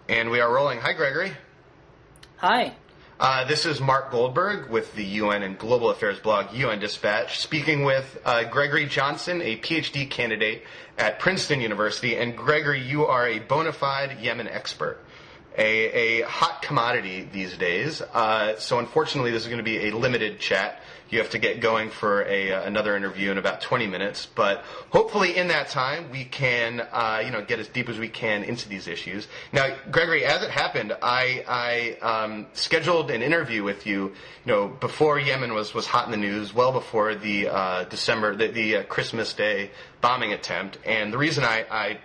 And we are rolling. Hi, Gregory. Hi. This is Mark Goldberg with the UN and Global Affairs blog UN Dispatch, speaking with Gregory Johnsen, a PhD candidate at Princeton University. And Gregory, you are a bona fide Yemen expert, a hot commodity these days. So unfortunately, this is going to be a limited chat. You have to get going for another interview in about 20 minutes. But hopefully in that time, we can get as deep as we can into these issues. Now, Gregory, as it happened, I scheduled an interview with you, before Yemen was hot in the news, well before the the Christmas Day bombing attempt. And the reason I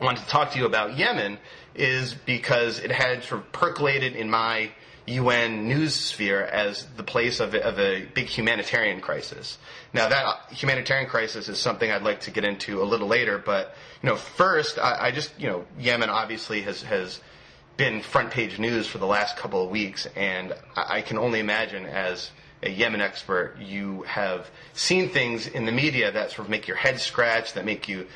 wanted to talk to you about Yemen is because it had sort of percolated in my UN news sphere as the place of a big humanitarian crisis. Now, that humanitarian crisis is something I'd like to get into a little later, but first, I just Yemen obviously has been front page news for the last couple of weeks, and I can only imagine, as a Yemen expert, you have seen things in the media that sort of make your head scratch, that make you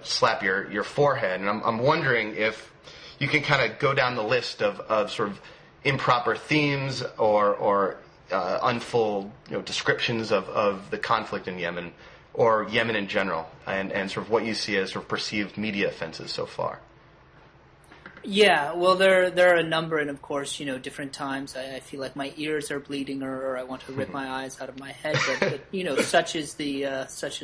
slap your forehead, and I'm wondering if you can kind of go down the list of sort of improper themes or unfull descriptions of the conflict in Yemen or Yemen in general, and sort of what you see as sort of perceived media offenses so far. Yeah, well, there are a number, and of course, different times I feel like my ears are bleeding, or I want to rip my eyes out of my head. But such is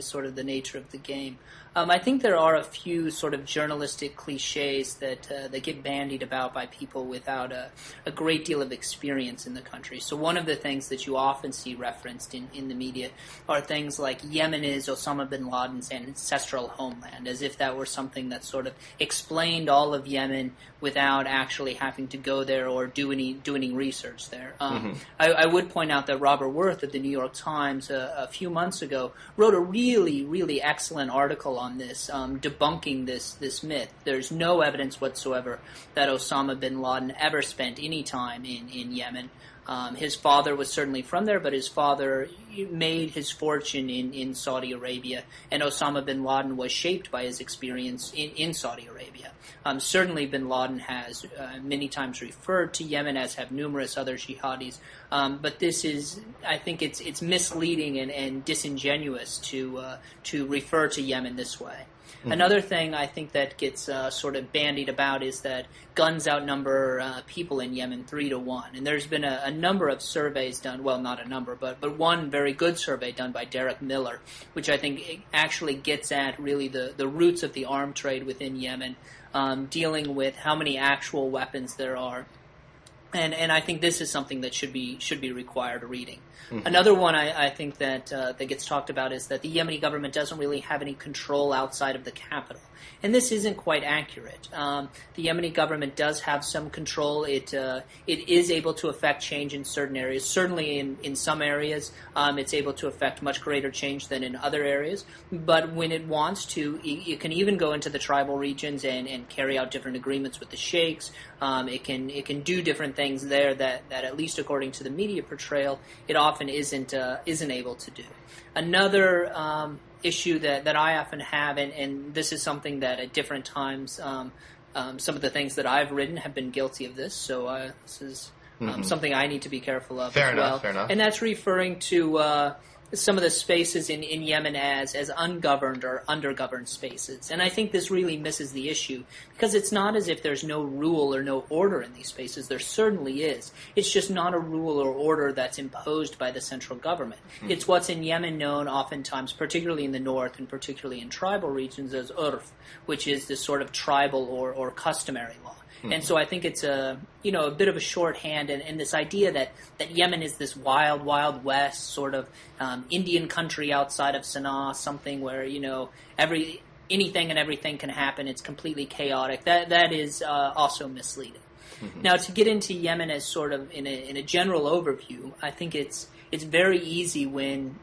sort of the nature of the game. I think there are a few sort of journalistic cliches that get bandied about by people without a great deal of experience in the country. So one of the things that you often see referenced in the media are things like Yemen is Osama bin Laden's ancestral homeland, as if that were something that sort of explained all of Yemen without actually having to go there or do any research there. I would point out that Robert Worth of the New York Times a few months ago wrote a really, really excellent article on this, debunking this myth. There's no evidence whatsoever that Osama bin Laden ever spent any time in Yemen. His father was certainly from there, but his father made his fortune in Saudi Arabia, and Osama bin Laden was shaped by his experience in Saudi Arabia. Certainly bin Laden has many times referred to Yemen, as have numerous other jihadis, but this is, I think it's misleading and disingenuous to refer to Yemen this way. Mm-hmm. Another thing I think that gets sort of bandied about is that guns outnumber people in Yemen 3-1. And there's been a number of surveys done, well, not a number, but one very good survey done by Derek Miller, which I think actually gets at really the roots of the arms trade within Yemen, dealing with how many actual weapons there are. And I think this is something that should be required reading. Mm-hmm. Another one I think that gets talked about is that the Yemeni government doesn't really have any control outside of the capital. And this isn't quite accurate. The Yemeni government does have some control. It is able to affect change in certain areas. Certainly in some areas, it's able to affect much greater change than in other areas. But when it wants to, it can even go into the tribal regions and carry out different agreements with the sheikhs. It can do different things there that at least according to the media portrayal, it often isn't able to do. Another issue that I often have, and this is something that at different times, some of the things that I've written have been guilty of this, so this is something I need to be careful of Fair as well. enough. And that's referring to some of the spaces in Yemen as ungoverned or undergoverned spaces. And I think this really misses the issue, because it's not as if there's no rule or no order in these spaces. There certainly is. It's just not a rule or order that's imposed by the central government. Mm-hmm. It's what's in Yemen known oftentimes, particularly in the north and particularly in tribal regions, as urf, which is this sort of tribal or customary law. Mm-hmm. And so I think it's a bit of a shorthand, and this idea that Yemen is this wild, wild west sort of Indian country outside of Sana'a, something where anything and everything can happen. It's completely chaotic. That is also misleading. Mm-hmm. Now, to get into Yemen as sort of in a general overview, I think it's very easy when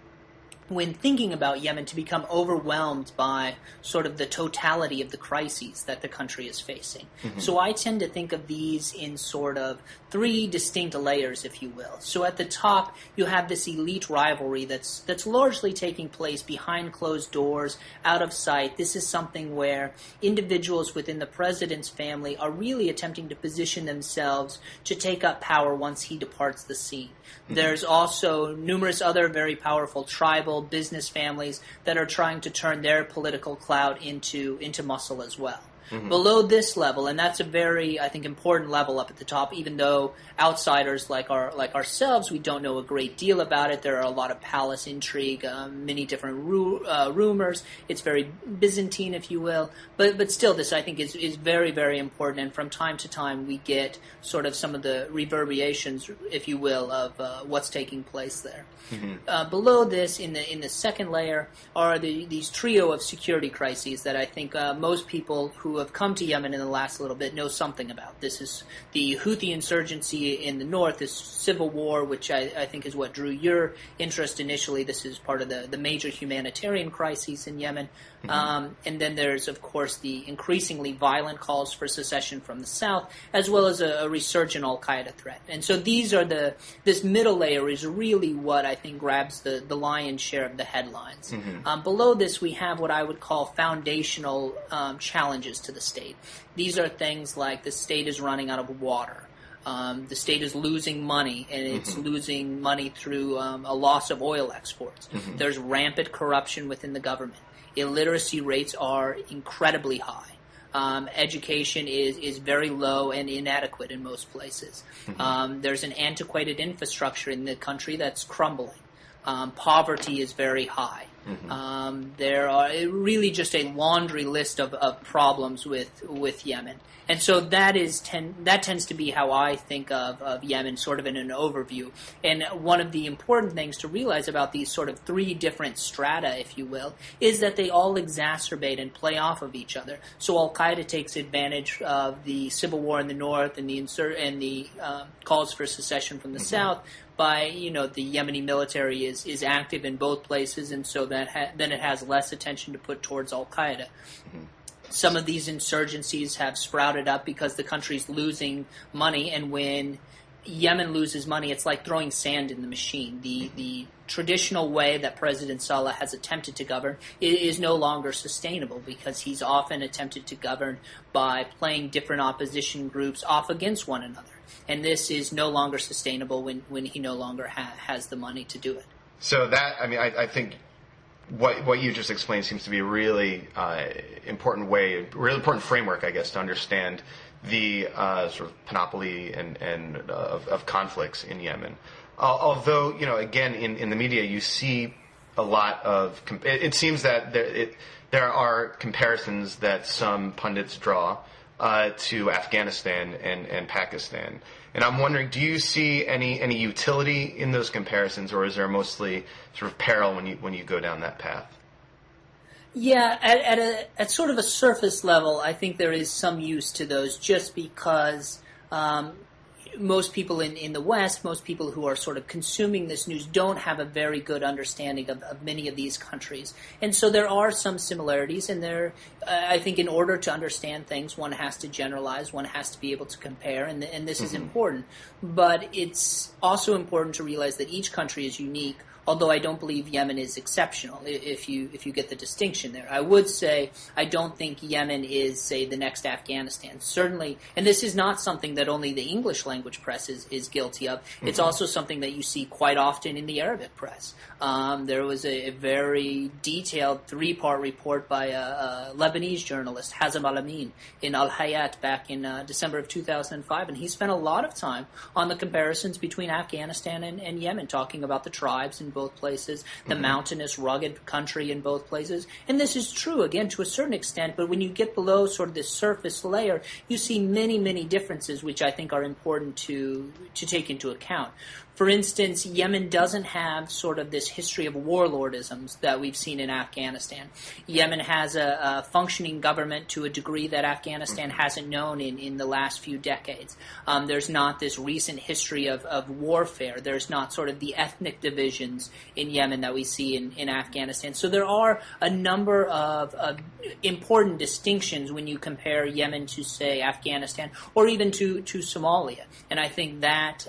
when thinking about Yemen, to become overwhelmed by sort of the totality of the crises that the country is facing. Mm-hmm. So I tend to think of these in sort of three distinct layers, if you will. So at the top, you have this elite rivalry that's largely taking place behind closed doors, out of sight. This is something where individuals within the president's family are really attempting to position themselves to take up power once he departs the scene. Mm-hmm. There's also numerous other very powerful tribal business families that are trying to turn their political clout into muscle as well. Mm-hmm. Below this level, and that's a very, I think, important level up at the top, even though outsiders like ourselves, we don't know a great deal about it. There are a lot of palace intrigue, many different rumors. It's very Byzantine, if you will. But still, this, I think, is very, very important. And from time to time, we get sort of some of the reverberations, if you will, of what's taking place there. Mm-hmm. Below this, in the second layer, are these trio of security crises that I think most people who have come to Yemen in the last little bit know something about. This is the Houthi insurgency in the north, this civil war, which I think is what drew your interest initially. This is part of the major humanitarian crises in Yemen. Mm-hmm. And then there's, of course, the increasingly violent calls for secession from the south, as well as a resurgent al-Qaeda threat. And so these are this middle layer is really what I think grabs the lion's share of the headlines. Mm-hmm. Below this, we have what I would call foundational challenges to the state. These are things like the state is running out of water. The state is losing money, and it's mm-hmm. losing money through a loss of oil exports. Mm-hmm. There's rampant corruption within the government. Illiteracy rates are incredibly high. Education is very low and inadequate in most places. Mm-hmm. There's an antiquated infrastructure in the country that's crumbling. Poverty is very high. Mm-hmm. There are really just a laundry list of problems with Yemen. And so that tends to be how I think of Yemen, sort of in an overview. And one of the important things to realize about these sort of three different strata, if you will, is that they all exacerbate and play off of each other. So al-Qaeda takes advantage of the civil war in the north and the calls for secession from the mm-hmm. south. By the Yemeni military is active in both places, and so then it has less attention to put towards al-Qaeda. Mm-hmm. Some of these insurgencies have sprouted up because the country's losing money, and when Yemen loses money, it's like throwing sand in the machine. The traditional way that President Saleh has attempted to govern is no longer sustainable, because he's often attempted to govern by playing different opposition groups off against one another. And this is no longer sustainable when he no longer has the money to do it. So that, I think what you just explained seems to be a really important framework, I guess, to understand the sort of panoply and of conflicts in Yemen. Although, again, in the media, you see a lot of. It seems that there are comparisons that some pundits draw to Afghanistan and Pakistan. And I'm wondering, do you see any utility in those comparisons, or is there mostly sort of peril when you go down that path? Yeah, at sort of a surface level, I think there is some use to those, just because most people in the West, most people who are sort of consuming this news, don't have a very good understanding of many of these countries. And so there are some similarities, and I think in order to understand things, one has to generalize, one has to be able to compare, and this mm-hmm. is important. But it's also important to realize that each country is unique, although I don't believe Yemen is exceptional, if you get the distinction there. I would say I don't think Yemen is, say, the next Afghanistan. Certainly, and this is not something that only the English language press is guilty of. Mm-hmm. It's also something that you see quite often in the Arabic press. There was a very detailed 3-part report by a Lebanese journalist, Hazem Al-Amin, in Al-Hayat back in December of 2005, and he spent a lot of time on the comparisons between Afghanistan and Yemen, talking about the tribes in both places, the mm-hmm. mountainous, rugged country in both places. And this is true, again, to a certain extent, but when you get below sort of this surface layer, you see many, many differences, which I think are important to take into account. For instance, Yemen doesn't have sort of this history of warlordisms that we've seen in Afghanistan. Yemen has a functioning government to a degree that Afghanistan hasn't known in the last few decades. There's not this recent history of warfare. There's not sort of the ethnic divisions issues in Yemen that we see in Afghanistan. So there are a number of important distinctions when you compare Yemen to, say, Afghanistan or even to Somalia. And I think that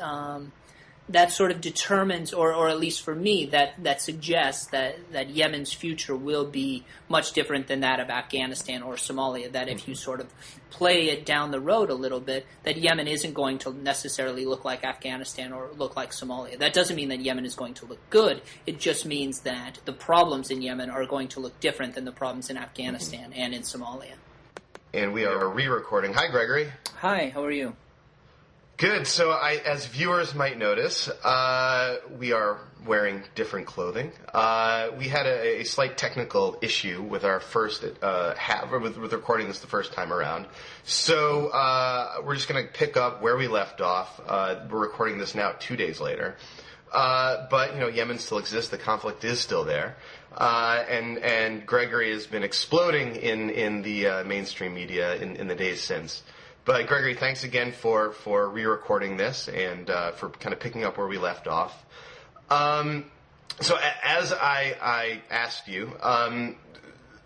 that sort of determines, or at least for me, that suggests that Yemen's future will be much different than that of Afghanistan or Somalia. That if you sort of play it down the road a little bit, that Yemen isn't going to necessarily look like Afghanistan or look like Somalia. That doesn't mean that Yemen is going to look good. It just means that the problems in Yemen are going to look different than the problems in Afghanistan and in Somalia. And we are re-recording. Hi, Gregory. Hi, how are you? Good. So, as viewers might notice, we are wearing different clothing. We had a slight technical issue with our first with recording this the first time around. So we're just going to pick up where we left off. We're recording this now 2 days later. But Yemen still exists. The conflict is still there. And Gregory has been exploding in the mainstream media in the days since. But Gregory, thanks again for re-recording this and for kind of picking up where we left off. So as I asked you,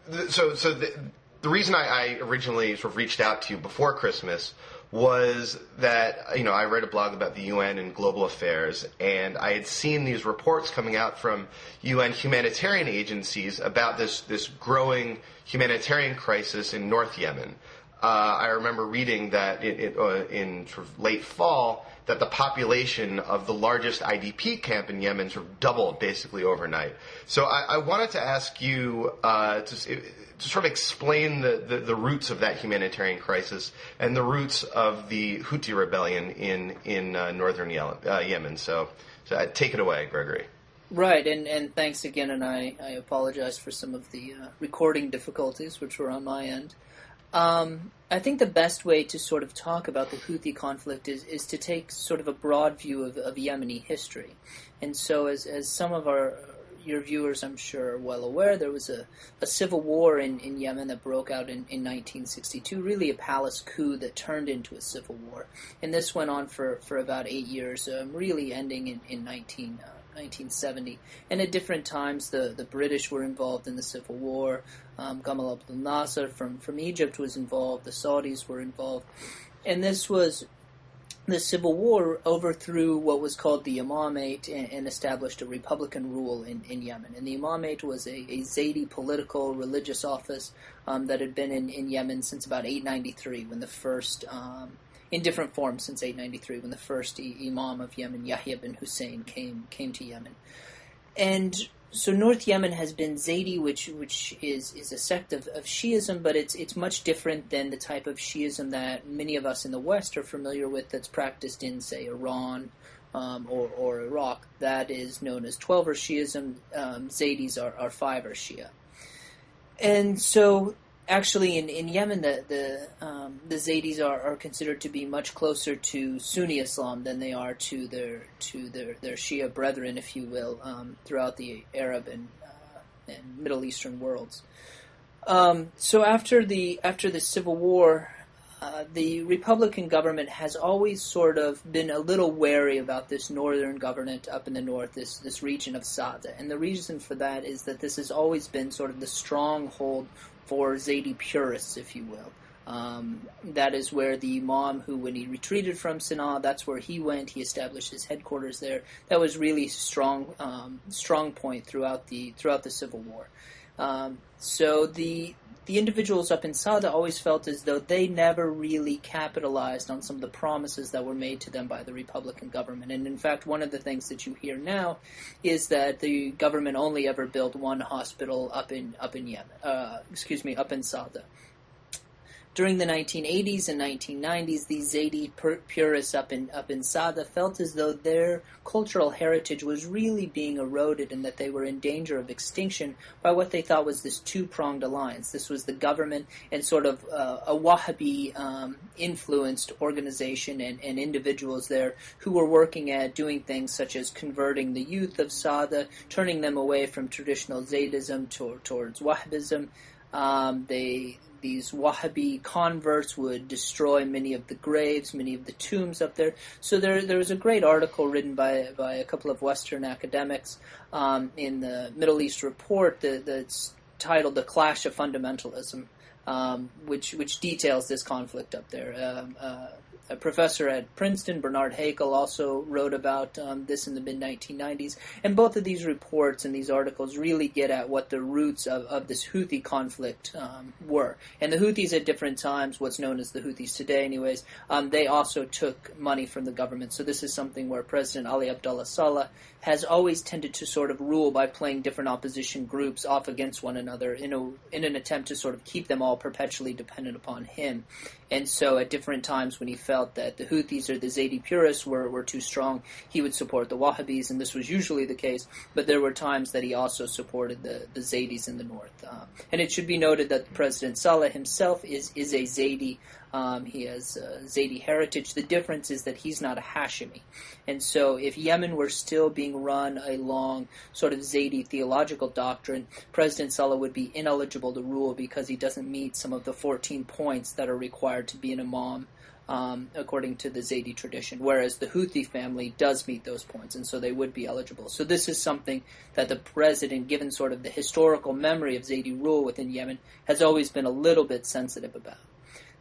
the reason I originally sort of reached out to you before Christmas was that I read a blog about the UN and global affairs, and I had seen these reports coming out from UN humanitarian agencies about this growing humanitarian crisis in North Yemen. I remember reading that in sort of late fall that the population of the largest IDP camp in Yemen sort of doubled basically overnight. So I wanted to ask you to sort of explain the roots of that humanitarian crisis and the roots of the Houthi rebellion in northern Yemen. So take it away, Gregory. Right, and thanks again, and I apologize for some of the recording difficulties, which were on my end. I think the best way to sort of talk about the Houthi conflict is to take sort of a broad view of Yemeni history. And so as some of your viewers, I'm sure, are well aware, there was a civil war in Yemen that broke out in 1962, really a palace coup that turned into a civil war. And this went on for about 8 years, really ending in 1970. And at different times, the British were involved in the civil war. Gamal Abdel Nasser from Egypt was involved. The Saudis were involved. And the civil war overthrew what was called the Imamate and established a republican rule in Yemen. And the Imamate was a Zaydi political religious office that had been in Yemen since about 893, when the first in different forms since 893, when the first Imam of Yemen, Yahya bin Hussein, came to Yemen. And so North Yemen has been Zaydi, which is a sect of Shiism, but it's much different than the type of Shiism that many of us in the West are familiar with that's practiced in, say, Iran or Iraq. That is known as Twelver Shiism. Zaydis are Fiver Shia. And so actually, in Yemen, the Zaydis are considered to be much closer to Sunni Islam than they are to their Shia brethren, if you will, throughout the Arab and Middle Eastern worlds. So after the civil war, the Republican government has always sort of been a little wary about this northern government up in the north, this region of Sada. And the reason for that is that this has always been sort of the stronghold for Zaydi purists, if you will. That is where the Imam, who when he retreated from Sana'a, that's where he went. He established his headquarters there. That was really strong point throughout the civil war. So the individuals up in Sada always felt as though they never really capitalized on some of the promises that were made to them by the Republican government. And in fact, one of the things that you hear now is that the government only ever built one hospital up in Sada. During the 1980s and 1990s, these Zaydi purists up in Sada felt as though their cultural heritage was really being eroded and that they were in danger of extinction by what they thought was this two-pronged alliance. This was the government and sort of a Wahhabi-influenced organization and individuals there who were working at doing things such as converting the youth of Sada, turning them away from traditional Zaydism towards Wahhabism. these Wahhabi converts would destroy many of the graves, many of the tombs up there. So there was a great article written by a couple of Western academics in the Middle East Report that's titled "The Clash of Fundamentalism," which details this conflict up there. A professor at Princeton, Bernard Haeckel, also wrote about this in the mid-1990s. And both of these reports and these articles really get at what the roots of this Houthi conflict were. And the Houthis at different times, what's known as the Houthis today anyways, they also took money from the government. So this is something where President Ali Abdullah Saleh has always tended to sort of rule by playing different opposition groups off against one another in an attempt to sort of keep them all perpetually dependent upon him. And so at different times when he felt that the Houthis or the Zaidi purists were too strong, he would support the Wahhabis, and this was usually the case, but there were times that he also supported the Zaidis in the north. And it should be noted that President Saleh himself is a Zaidi. He has Zaidi heritage. The difference is that he's not a Hashemi. And so if Yemen were still being run along sort of Zaidi theological doctrine, President Saleh would be ineligible to rule because he doesn't meet some of the 14 points that are required to be an imam, according to the Zaidi tradition, whereas the Houthi family does meet those points, and so they would be eligible. So this is something that the president, given sort of the historical memory of Zaidi rule within Yemen, has always been a little bit sensitive about.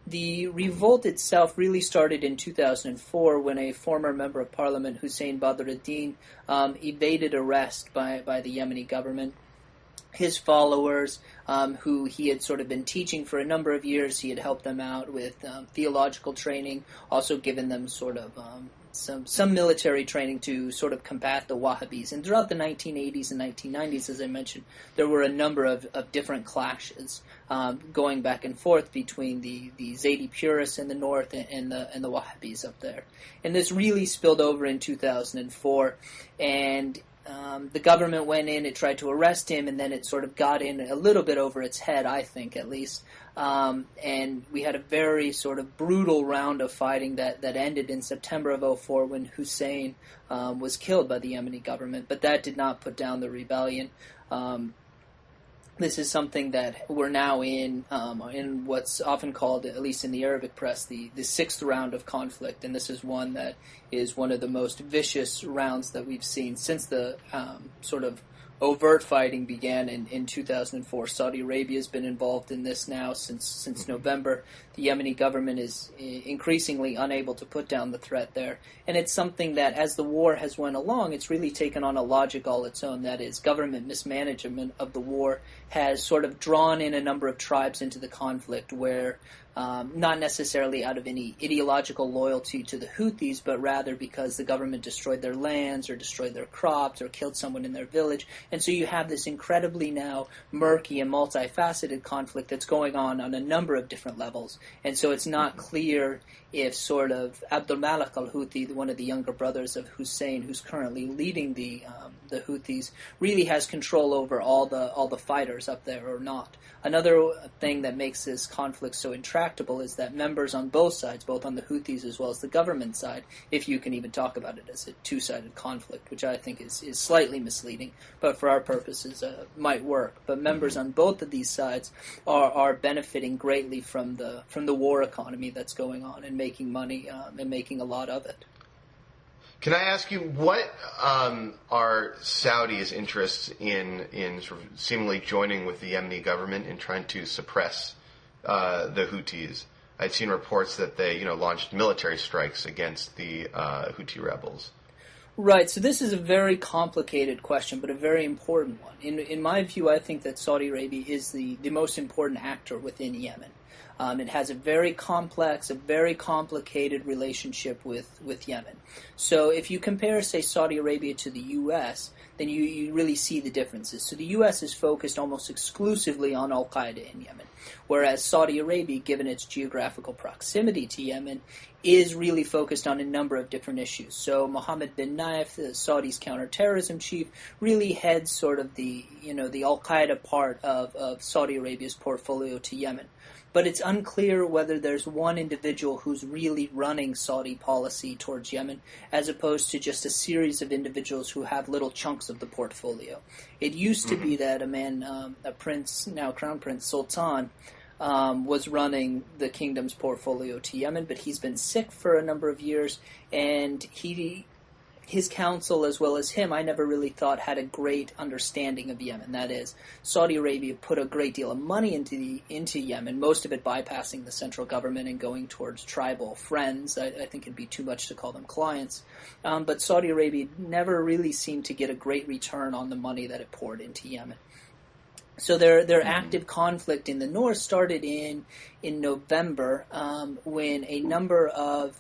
The revolt itself really started in 2004 when a former member of parliament, Hussein Badruddin, evaded arrest by the Yemeni government. His followers, who he had sort of been teaching for a number of years, he had helped them out with theological training, also given them sort of some military training to sort of combat the Wahhabis. And throughout the 1980s and 1990s, as I mentioned, there were a number of different clashes going back and forth between the Zaidi purists in the north and the Wahhabis up there. And this really spilled over in 2004, and the government went in, it tried to arrest him, and then it sort of got in a little bit over its head, I think, at least. And we had a very sort of brutal round of fighting that ended in September of 2004 when Hussein was killed by the Yemeni government. But that did not put down the rebellion. This is something that we're now in what's often called, at least in the Arabic press, the sixth round of conflict. And this is one that is one of the most vicious rounds that we've seen since the sort of overt fighting began in 2004. Saudi Arabia has been involved in this now since November. The Yemeni government is increasingly unable to put down the threat there. And it's something that, as the war has went along, it's really taken on a logic all its own. That is, government mismanagement of the war has sort of drawn in a number of tribes into the conflict where, not necessarily out of any ideological loyalty to the Houthis, but rather because the government destroyed their lands or destroyed their crops or killed someone in their village. And so you have this incredibly now murky and multifaceted conflict that's going on a number of different levels. And so it's not clear if sort of Abdul Malik al-Houthi, one of the younger brothers of Hussein, who's currently leading the Houthis, really has control over all the fighters up there or not. Another thing that makes this conflict so intractable is that members on both sides, both on the Houthis as well as the government side, if you can even talk about it as a two-sided conflict, which I think is slightly misleading, but for our purposes might work. But members on both of these sides are benefiting greatly from the war economy that's going on and making money and making a lot of it. Can I ask you, what are Saudi's interests in sort of seemingly joining with the Yemeni government in trying to suppress the Houthis? I've seen reports that they, launched military strikes against the Houthi rebels. Right, so this is a very complicated question, but a very important one. In my view, I think that Saudi Arabia is the most important actor within Yemen. It has a very complex, a very complicated relationship with Yemen. So if you compare, say, Saudi Arabia to the U.S., then you really see the differences. So the U.S. is focused almost exclusively on al-Qaeda in Yemen, whereas Saudi Arabia, given its geographical proximity to Yemen, is really focused on a number of different issues. So Mohammed bin Nayef, the Saudi's counterterrorism chief, really heads sort of the al-Qaeda part of Saudi Arabia's portfolio to Yemen. But it's unclear whether there's one individual who's really running Saudi policy towards Yemen, as opposed to just a series of individuals who have little chunks of the portfolio. It used to be that a man, a prince, now Crown Prince Sultan, was running the kingdom's portfolio to Yemen, but he's been sick for a number of years, and his council, as well as him, I never really thought had a great understanding of Yemen. That is, Saudi Arabia put a great deal of money into Yemen, most of it bypassing the central government and going towards tribal friends. I think it'd be too much to call them clients. But Saudi Arabia never really seemed to get a great return on the money that it poured into Yemen. So their active conflict in the north started in November when a number of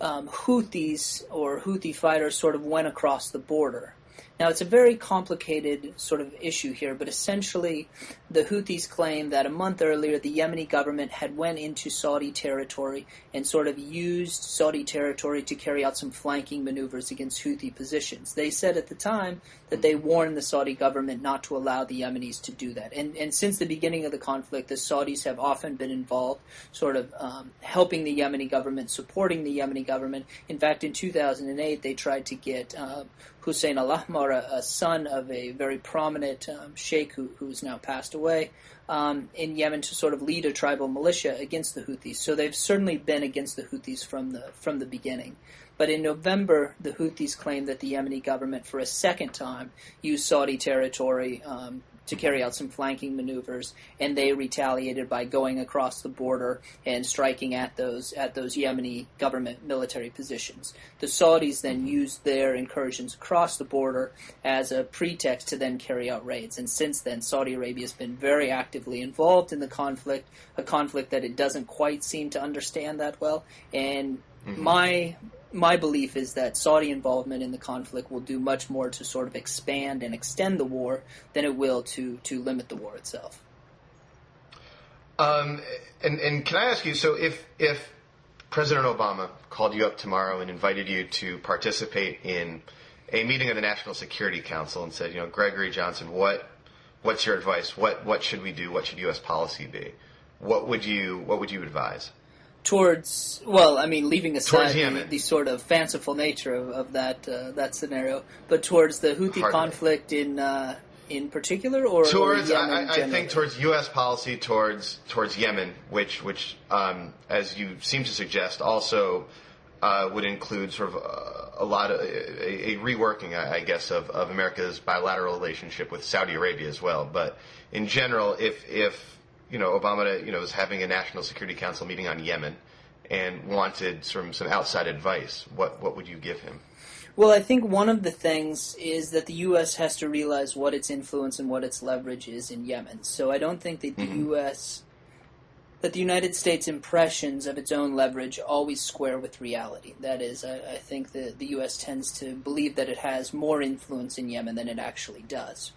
Houthis or Houthi fighters sort of went across the border. Now, it's a very complicated sort of issue here, but essentially the Houthis claim that a month earlier the Yemeni government had went into Saudi territory and sort of used Saudi territory to carry out some flanking maneuvers against Houthi positions. They said at the time that they warned the Saudi government not to allow the Yemenis to do that. And since the beginning of the conflict, the Saudis have often been involved sort of helping the Yemeni government, supporting the Yemeni government. In fact, in 2008, they tried to get Hussein al-Ahmar, a son of a very prominent sheikh who's now passed away, in Yemen to sort of lead a tribal militia against the Houthis. So they've certainly been against the Houthis from the beginning. But in November, the Houthis claimed that the Yemeni government, for a second time, used Saudi territory to carry out some flanking maneuvers, and they retaliated by going across the border and striking at those Yemeni government military positions. The Saudis then used their incursions across the border as a pretext to then carry out raids. And since then, Saudi Arabia has been very actively involved in the conflict, a conflict that it doesn't quite seem to understand that well. And my belief is that Saudi involvement in the conflict will do much more to sort of expand and extend the war than it will to limit the war itself. And can I ask you, so if President Obama called you up tomorrow and invited you to participate in a meeting of the National Security Council and said, Gregory Johnsen, what's your advice? What should we do? What should U.S. policy be? What would you advise? Towards, leaving aside the sort of fanciful nature of that scenario, but towards the Houthi conflict in particular, or towards Yemen I think towards U.S. policy towards Yemen, which as you seem to suggest, also would include sort of a reworking, I guess, of America's bilateral relationship with Saudi Arabia as well. But in general, if Obama, was having a National Security Council meeting on Yemen and wanted some outside advice, what would you give him? Well, I think one of the things is that the U.S. has to realize what its influence and what its leverage is in Yemen. So I don't think that the United States' impressions of its own leverage always square with reality. That is, I think that the U.S. tends to believe that it has more influence in Yemen than it actually does.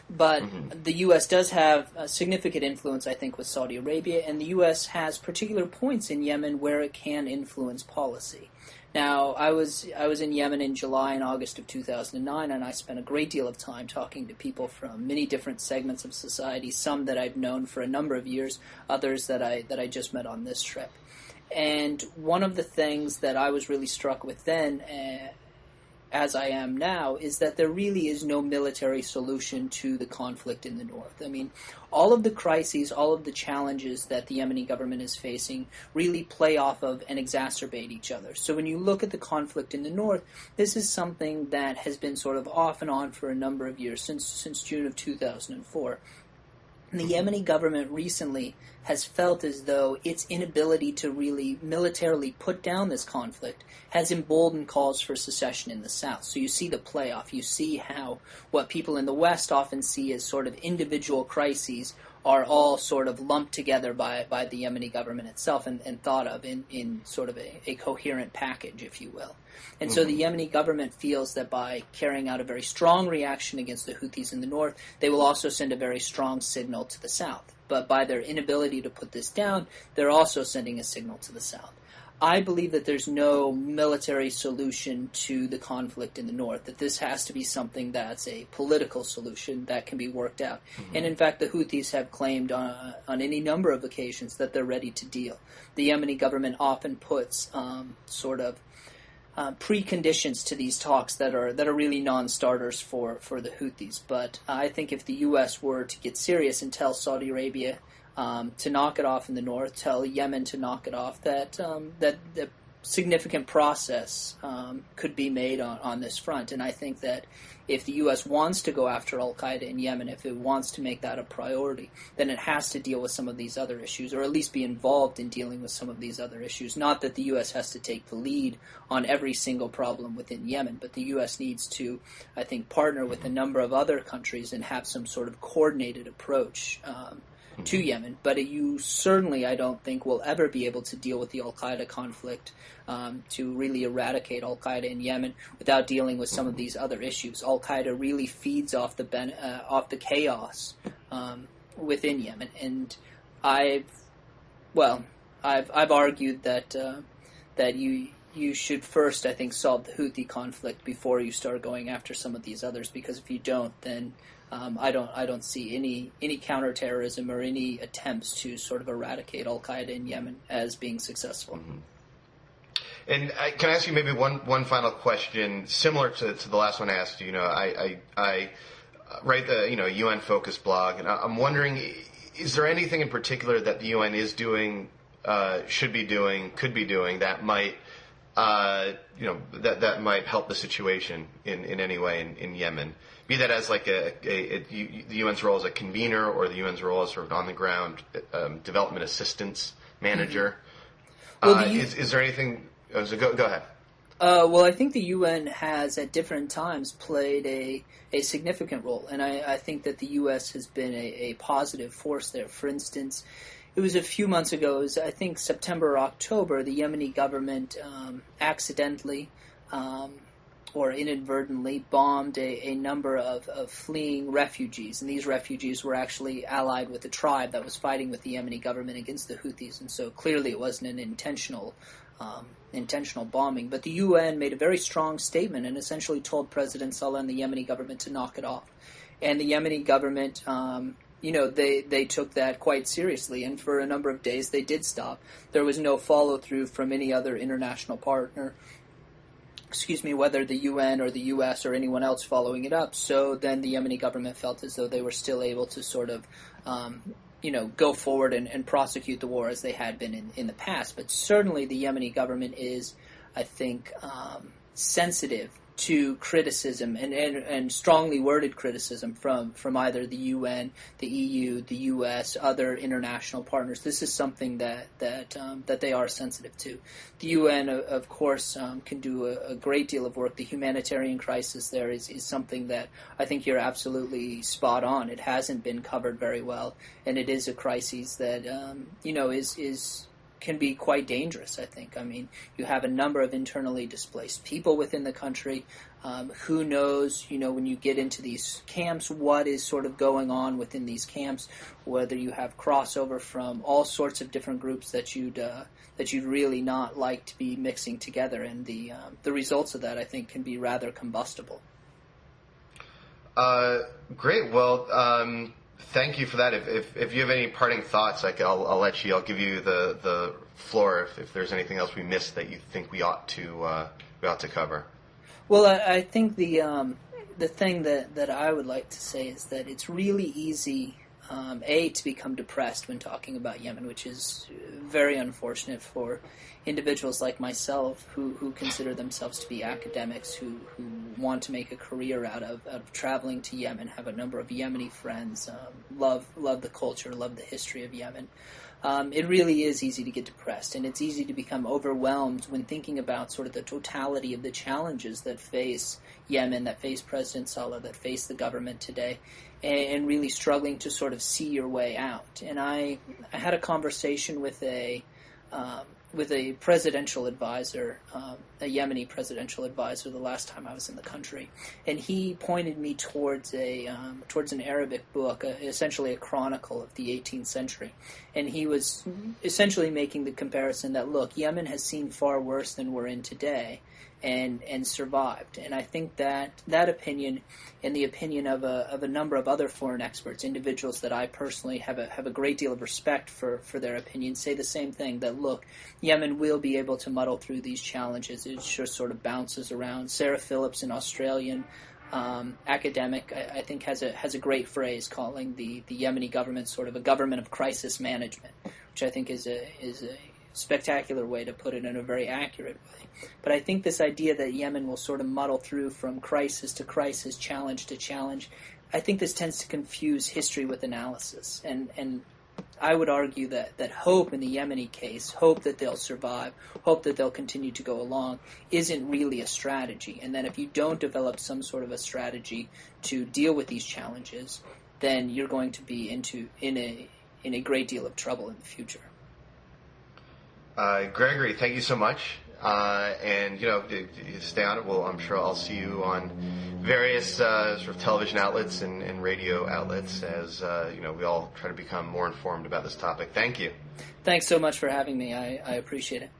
But the U.S. does have a significant influence, I think, with Saudi Arabia, and the U.S. has particular points in Yemen where it can influence policy. Now, I was in Yemen in July and August of 2009, and I spent a great deal of time talking to people from many different segments of society, some that I've known for a number of years, others that I just met on this trip. And one of the things that I was really struck with then, as I am now, is that there really is no military solution to the conflict in the north. I mean, all of the crises, all of the challenges that the Yemeni government is facing really play off of and exacerbate each other. So when you look at the conflict in the north, this is something that has been sort of off and on for a number of years, since June of 2004. And the Yemeni government recently has felt as though its inability to really militarily put down this conflict has emboldened calls for secession in the south. So you see the playoff. You see how what people in the West often see as sort of individual crises are all sort of lumped together by the Yemeni government itself and thought of in sort of a coherent package, if you will. And so the Yemeni government feels that by carrying out a very strong reaction against the Houthis in the north, they will also send a very strong signal to the south. But by their inability to put this down, they're also sending a signal to the south. I believe that there's no military solution to the conflict in the north, that this has to be something that's a political solution that can be worked out. And in fact, the Houthis have claimed on any number of occasions that they're ready to deal. The Yemeni government often puts preconditions to these talks that are really non-starters for the Houthis. But I think if the U.S. were to get serious and tell Saudi Arabia to knock it off in the north, tell Yemen to knock it off, that the significant process could be made on this front. And I think that if the U.S. wants to go after al-Qaeda in Yemen, if it wants to make that a priority, then it has to deal with some of these other issues, or at least be involved in dealing with some of these other issues. Not that the U.S. has to take the lead on every single problem within Yemen, but the U.S. needs to, I think, partner with a number of other countries and have some sort of coordinated approach to Yemen. But you certainly, I don't think, will ever be able to deal with the al-Qaeda conflict, to really eradicate al-Qaeda in Yemen without dealing with some of these other issues. Al-Qaeda really feeds off the chaos within Yemen, and I've argued that you should first, I think, solve the Houthi conflict before you start going after some of these others, because if you don't, then I don't see any counterterrorism or any attempts to sort of eradicate al-Qaeda in Yemen as being successful. Mm-hmm. And can I ask you maybe one final question, similar to the last one I asked you? I write the UN focused blog, and I'm wondering, is there anything in particular that the UN is doing, should be doing, could be doing that might that might help the situation in any way in Yemen? Be that as like the UN's role as a convener, or the UN's role as sort of on the ground development assistance manager. Mm-hmm. Well, is there anything? So go ahead. Well, I think the UN has at different times played a significant role, and I think that the U.S. has been a positive force there. For instance, it was a few months ago, it was, I think, September or October, the Yemeni government accidentally or inadvertently bombed a number of fleeing refugees, and these refugees were actually allied with the tribe that was fighting with the Yemeni government against the Houthis, and so clearly it wasn't an intentional bombing. But the UN made a very strong statement and essentially told President Saleh and the Yemeni government to knock it off. And the Yemeni government, they took that quite seriously, and for a number of days they did stop. There was no follow-through from any other international partner, whether the UN or the US or anyone else following it up. So then the Yemeni government felt as though they were still able to sort of go forward and prosecute the war as they had been in the past. But certainly the Yemeni government is, I think, sensitive to criticism and strongly worded criticism from either the UN, the EU, the US, other international partners. This is something that they are sensitive to. The UN, of course, can do a great deal of work. The humanitarian crisis there is something that I think you're absolutely spot on. It hasn't been covered very well, and it is a crisis that can be quite dangerous, I think. I mean, you have a number of internally displaced people within the country. Who knows, when you get into these camps, what is sort of going on within these camps, whether you have crossover from all sorts of different groups that you'd really not like to be mixing together. And the results of that, I think, can be rather combustible. Great. Well, thank you for that. If you have any parting thoughts, I'll let you. I'll give you the floor if there's anything else we missed that you think we ought to cover. Well, I think the thing that I would like to say is that it's really easy, to become depressed when talking about Yemen, which is very unfortunate for individuals like myself who consider themselves to be academics, who want to make a career out of traveling to Yemen, have a number of Yemeni friends, love the culture, love the history of Yemen. It really is easy to get depressed, and it's easy to become overwhelmed when thinking about sort of the totality of the challenges that face Yemen, that face President Saleh, that face the government today, and really struggling to sort of see your way out. And I had a conversation with a presidential advisor, a Yemeni presidential advisor, the last time I was in the country, and he pointed me towards an Arabic book, essentially a chronicle of the 18th century, and he was essentially making the comparison that, look, Yemen has seen far worse than we're in today, and survived. And I think that opinion and the opinion of a number of other foreign experts, individuals that I personally have a great deal of respect for their opinions, say the same thing, that look, Yemen will be able to muddle through these challenges. It just sort of bounces around. Sarah Phillips, an Australian academic, I think has a great phrase calling the Yemeni government sort of a government of crisis management, which I think is a spectacular way to put it in a very accurate way. But I think this idea that Yemen will sort of muddle through from crisis to crisis, challenge to challenge, I think this tends to confuse history with analysis. And I would argue that hope in the Yemeni case, hope that they'll survive, hope that they'll continue to go along, isn't really a strategy. And that if you don't develop some sort of a strategy to deal with these challenges, then you're going to be in a great deal of trouble in the future. Gregory, thank you so much. And, stay on it. Well, I'm sure I'll see you on various sort of television outlets and radio outlets as, we all try to become more informed about this topic. Thank you. Thanks so much for having me. I appreciate it.